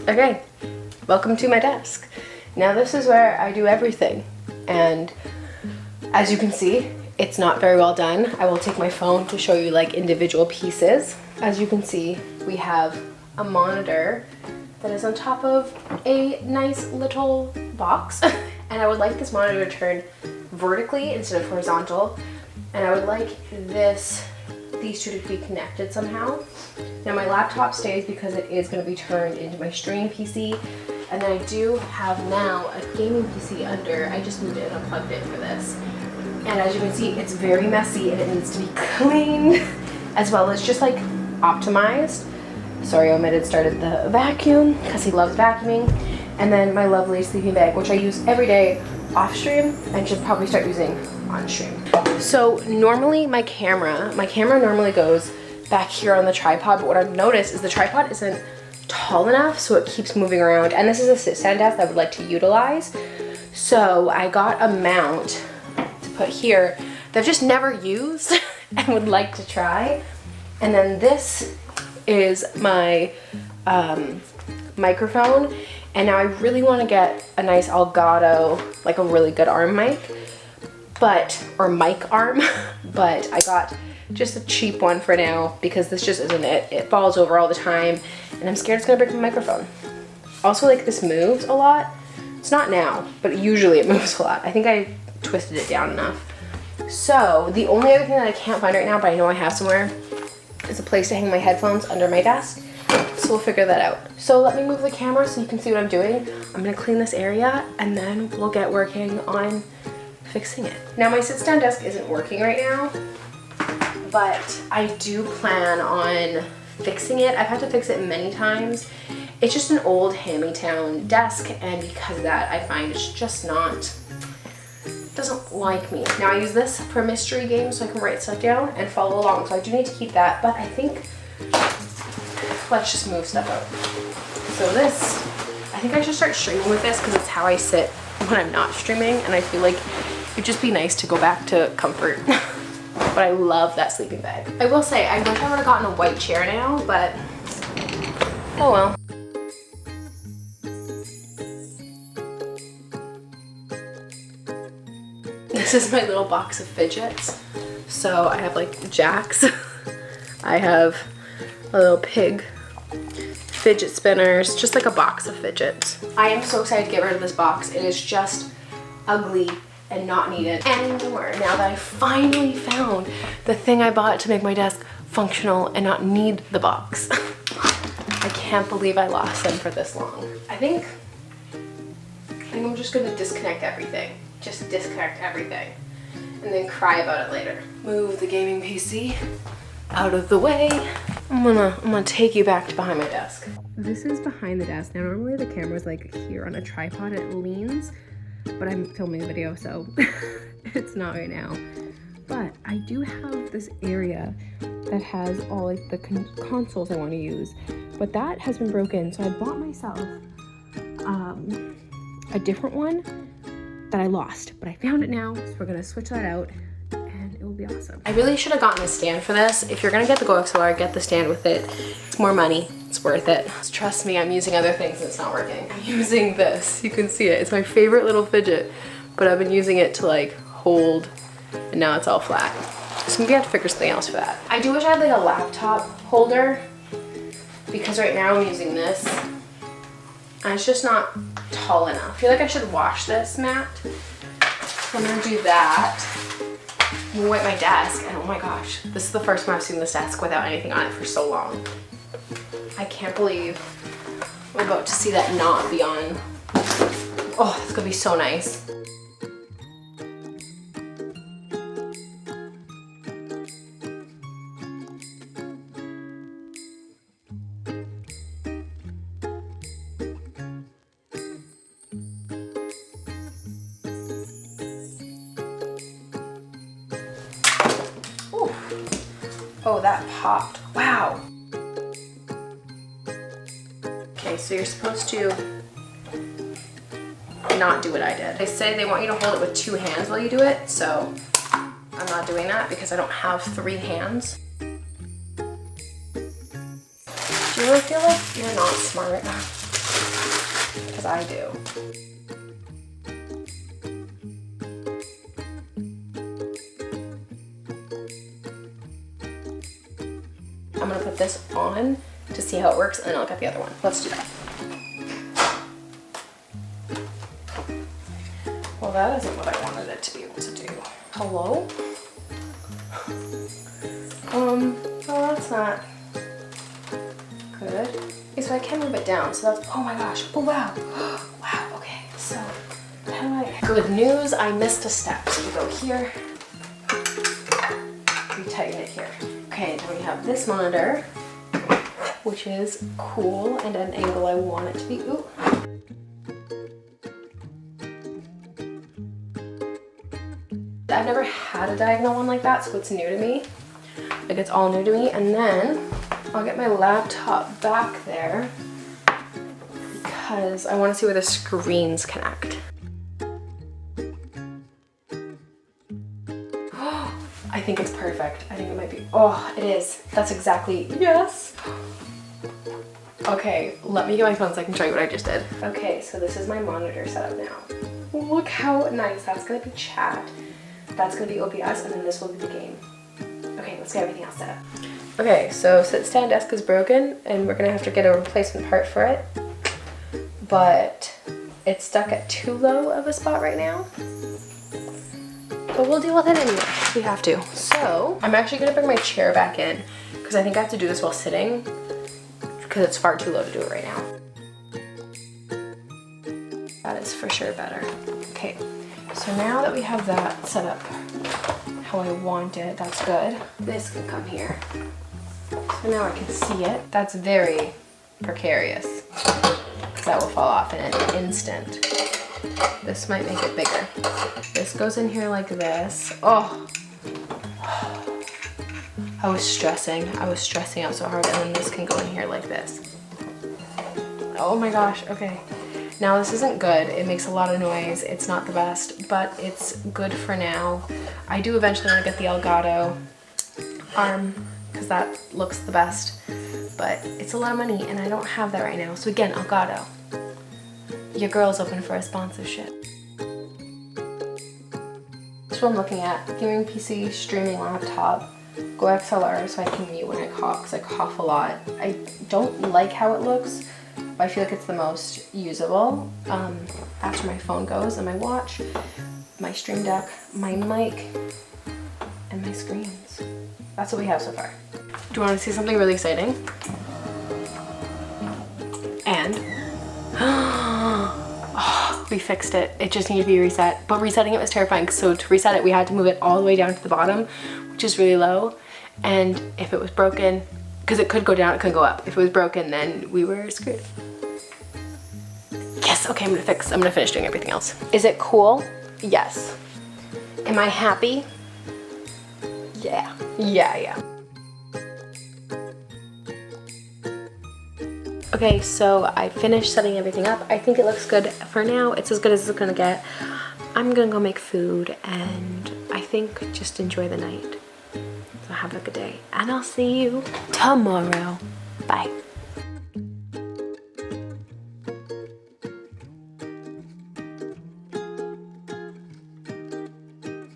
Okay, welcome to my desk. Now this is where I do everything, and as you can see, it's not very well done. I will take my phone to show you like individual pieces. As you can see, we have a monitor that is on top of a nice little box, and I would like this monitor to turn vertically instead of horizontal, and I would like these two to be connected somehow. Now my laptop stays because it is going to be turned into my streaming PC, and then I do have now a gaming PC under. I just moved it and unplugged it for this. And as you can see, it's very messy and it needs to be cleaned as well as just like optimized. Sorry, omitted started the vacuum because he loves vacuuming. And then my lovely sleeping bag, which I use every day off stream and should probably start using on stream. So normally my camera normally goes back here on the tripod, but what I've noticed is the tripod isn't tall enough, so it keeps moving around. And this is a sit-stand desk I would like to utilize. So I got a mount to put here that I've just never used and would like to try. And then this is my microphone. And now I really want to get a nice Elgato, like a really good arm mic, or mic arm, but I got just a cheap one for now because this just isn't it. It falls over all the time and I'm scared it's gonna break my microphone. Also, like, this moves a lot. It's not now, but usually it moves a lot. I think I twisted it down enough. So the only other thing that I can't find right now, but I know I have somewhere, is a place to hang my headphones under my desk. So we'll figure that out. So let me move the camera so you can see what I'm doing. I'm gonna clean this area and then we'll get working on fixing it. Now my sit-stand desk isn't working right now, but I do plan on fixing it. I've had to fix it many times. It's just an old hand-me-down desk, and because of that, I find it's just doesn't like me. Now I use this for mystery games so I can write stuff down and follow along, so I do need to keep that, but I think, let's just move stuff out. So this, I think I should start streaming with this because it's how I sit when I'm not streaming, and I feel like it'd just be nice to go back to comfort. But I love that sleeping bag. I will say, I wish I would have gotten a white chair now, but oh well. This is my little box of fidgets. So I have like jacks. I have a little pig, fidget spinners, just like a box of fidgets. I am so excited to get rid of this box. It is just ugly and not needed anymore now that I finally found the thing I bought to make my desk functional and not need the box. I can't believe I lost them for this long. I think I'm just gonna disconnect everything. Just disconnect everything and then cry about it later. Move the gaming PC out of the way. I'm gonna take you back to behind my desk. This is behind the desk. Now normally the camera's like here on a tripod and it leans, but I'm filming a video, so it's not right now. But I do have this area that has all like the consoles I want to use, but that has been broken, so I bought myself a different one that I lost, but I found it now, so we're gonna switch that out and it will be awesome. I really should have gotten a stand for this. If you're gonna get the Go XLR, get the stand with it. It's more money, it's worth it. Trust me, I'm using other things and it's not working. I'm using this, you can see it. It's my favorite little fidget, but I've been using it to like hold, and now it's all flat. So maybe I have to figure something else for that. I do wish I had like a laptop holder, because right now I'm using this and it's just not tall enough. I feel like I should wash this mat. So I'm gonna do that. I'm gonna wipe my desk, and oh my gosh, this is the first time I've seen this desk without anything on it for so long. I can't believe I'm about to see that not be on. Oh, it's gonna be so nice. Oh, that popped. Wow. Okay, so you're supposed to not do what I did. They say they want you to hold it with 2 hands while you do it, so I'm not doing that because I don't have 3 hands. Do you ever feel like you're not smart? Because I do. I'm gonna put this on to see how it works, and then I'll get the other one. Let's do that. Well, that isn't what I wanted it to be able to do. Hello? Oh, that's not good. Okay, so I can move it down, so that's, oh my gosh, oh wow. Wow, okay, so how do I, good news, I missed a step. So we go here, we tighten it here. Okay, then we have this monitor, which is cool and an angle I want it to be. Ooh. I've never had a diagonal one like that, so it's new to me. Like, it's all new to me. And then I'll get my laptop back there because I want to see where the screens connect. I think it's perfect. I think it might be, oh, it is. That's exactly, yes. Okay, let me get my phone so I can show you what I just did. Okay, so this is my monitor setup now. Look how nice. That's gonna be chat. That's gonna be OBS, and then this will be the game. Okay, let's get everything else set up. Okay, so sit stand desk is broken, and we're gonna have to get a replacement part for it. But it's stuck at too low of a spot right now. But we'll deal with it anyway. We have to. So I'm actually gonna bring my chair back in because I think I have to do this while sitting because it's far too low to do it right now. That is for sure better. Okay, so now that we have that set up how I want it, that's good. This can come here. So now I can see it. That's very precarious because that will fall off in an instant. This might make it bigger. This goes in here like this. Oh, I was stressing out so hard, and then this can go in here like this. Oh my gosh, okay. Now this isn't good. It makes a lot of noise. It's not the best, but it's good for now. I do eventually want to get the Elgato arm because that looks the best, but it's a lot of money and I don't have that right now. So again, Elgato, your girl's open for a sponsorship. That's what I'm looking at. Gaming PC, streaming laptop, Go XLR so I can mute when I cough because I cough a lot. I don't like how it looks, but I feel like it's the most usable after my phone goes, and my watch, my stream deck, my mic, and my screens. That's what we have so far. Do you want to see something really exciting? And oh, we fixed it. It just needed to be reset, but resetting it was terrifying. So to reset it, we had to move it all the way down to the bottom, which is really low. And if it was broken, because it could go down, it could go up. If it was broken, then we were screwed. Yes, okay, I'm gonna finish doing everything else. Is it cool? Yes. Am I happy? Yeah. Yeah. Okay, so I finished setting everything up. I think it looks good for now. It's as good as it's gonna get. I'm gonna go make food and I think just enjoy the night. So have a good day and I'll see you tomorrow. Bye.